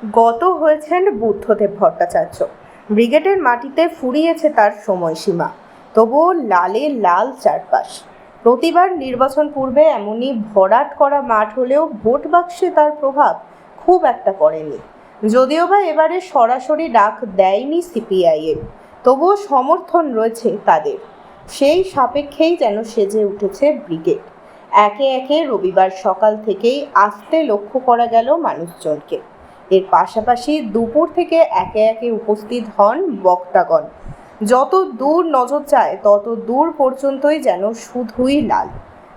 গত হয়েছেন বুদ্ধদেব ভট্টাচার্য। ব্রিগেডের মাটিতে ফুরিয়েছে তার সময়সীমা, তবুও লালে লাল চারপাশ। প্রতিবার নির্বাচন পূর্বে এমনই ভরাট করা মাঠ হলেও ভোট বাক্সে তার প্রভাব খুব একটা পড়েনি। যদিও বা এবারে সরাসরি ডাক দেয়নি সিপিআইএম, তবুও সমর্থন রয়েছে তাদের। সেই সাপেক্ষেই যেন সেজে উঠেছে ব্রিগেড। একে একে রবিবার সকাল থেকেই আসতে লক্ষ্য করা গেল মানুষজনকে। এর পাশাপাশি দুপুর থেকে একে একে উপস্থিত হন বক্তাগণ। যত দূর নজর যায় তত দূর পর্যন্তই যেন শুধুই লাল।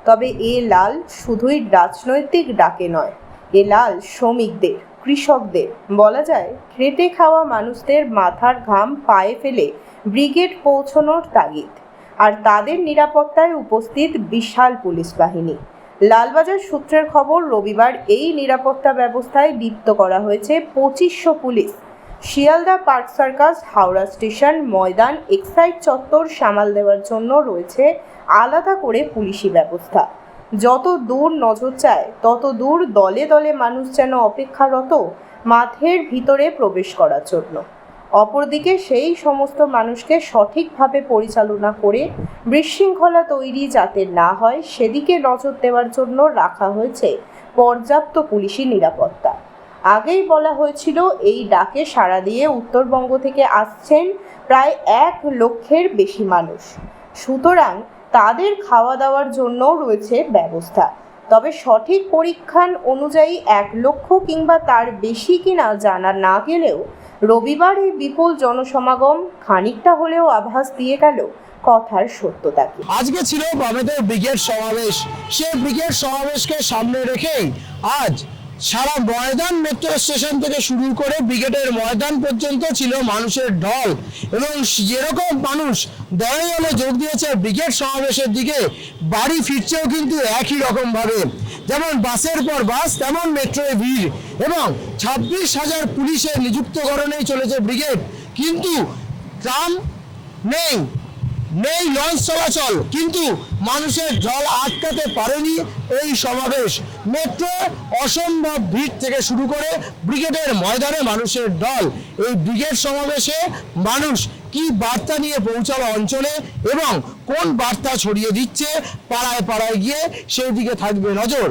তবে এ লাল শুধুই রাজনৈতিক ডাকে নয়, এ লাল শ্রমিকদের, কৃষকদের, বলা যায় খেটে খাওয়া মানুষদের মাথার ঘাম পায়ে ফেলে ব্রিগেড পৌঁছানোর তাগিদ। আর তাদের নিরাপত্তায় উপস্থিত বিশাল পুলিশ বাহিনী। লালবাজার সূত্রের খবর, রবিবার এই নিরাপত্তা ব্যবস্থায় লিপ্ত করা হয়েছে 2500 police. Sealdah Park Circus, Howrah station, Maidan, excise চত্বর সামাল দেওয়ার জন্য রয়েছে আলাদা করে পুলিশি ব্যবস্থা। যত দূর নজর যায় তত দূর দলে দলে মানুষ যেন অপেক্ষারত মাঠের ভিতরে প্রবেশ করার জন্য। অপরদিকে সেই সমস্ত মানুষকে সঠিকভাবে পরিচালনা করে বিশৃঙ্খলা তৈরি যাতে না হয় সেদিকে নজর দেওয়ার জন্য রাখা হয়েছে পর্যাপ্ত পুলিশি নিরাপত্তা। আগেই বলা হয়েছিল এই ডাকে সাড়া দিয়ে উত্তরবঙ্গ থেকে আসছেন প্রায় 1 লক্ষের বেশি মানুষ। সুতরাং তাদের খাওয়া দাওয়ার জন্য রয়েছে ব্যবস্থা। তবে সঠিক পরীক্ষণ অনুযায়ী 1 লক্ষ কিংবা তার বেশি কিনা জানা না গেলেও রবিবার এই বিপুল জনসমাগম খানিকটা হলেও আভাস দিয়ে গেল কথার সত্যতাকে। আজকে ছিল বামেদের ব্রিগেড সমাবেশ। সেই ব্রিগেড সমাবেশকে সামনে রেখেই আজ সারা ময়দান মেট্রো স্টেশন থেকে শুরু করে ব্রিগেডের ময়দান পর্যন্ত ছিল মানুষের ঢল। এবং যেরকম মানুষ দলে দলে যোগ দিয়েছে ব্রিগেড সমাবেশের দিকে, বাড়ি ফিরছেও কিন্তু একই রকম ভাবে। যেমন বাসের পর বাস, তেমন মেট্রোয় ভিড়। এবং 26,000 পুলিশের নিযুক্তকরণেই চলেছে ব্রিগেড। কিন্তু ট্রাম নেই, লঞ্চ চলাচল, কিন্তু মানুষের ঢল আটকাতে পারেনি এই সমাবেশ। মেট্রো অসম্ভব ভিড় থেকে শুরু করে ব্রিগেডের ময়দানে মানুষের ঢল। এই ব্রিগেড সমাবেশে মানুষ কি বার্তা নিয়ে পৌঁছালো অঞ্চলে এবং কোন বার্তা ছড়িয়ে দিচ্ছে পাড়ায় পাড়ায় গিয়ে, সেই দিকে থাকবে নজর।